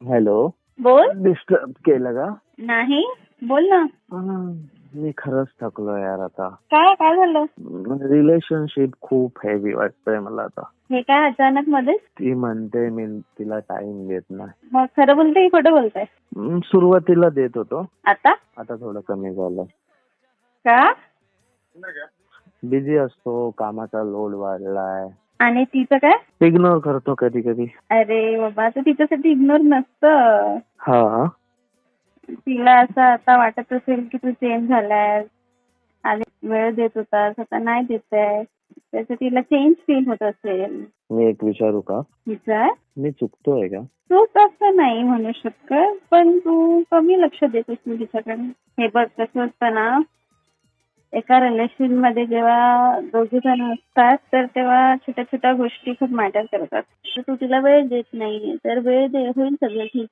Hello. बोल. Disturb केलं का? नाही, बोल ना. मी खरंच थकलो यार आता. काय काय झालं? रिलेशनशिप खूप हेवी वाटतंय मला आता. हे काय अचानक मध्येच? ती म्हणते मी तिला टाइम देत नाही. मग खरं बोलते की खोटं बोलताय? सुरुवातीला देत होतो, आता आता थोडं कमी झालं. का? बिझी असतो, कामाचा लोड वाढलाय. आणि तिचं काय? इग्नोर करतो कधी कधी. अरे बाबा, तर तिच्यासाठी इग्नोर नसतं. हा. तिला असं आता वाटत असेल की तू चेंज झालाय आणि वेळ देत होतास, आता नाही देत आहे, त्याचं तिला चेंज फील होत असेल. मी एक विचारू का? विचार. मी चुकतोय का? तू तसं नाही म्हणू शकत, पण तू कमी लक्ष देत असतील तिच्याकडे. हे बघ, कसं असतं ना, एका रिलेशन मध्ये जेव्हा दोघे जण असतात तर तेव्हा छोट्या छोट्या गोष्टी खूप मॅटर करतात. तर तू तिला वेळ देत नाहीये, तर वेळ होईल सगळं ठीक.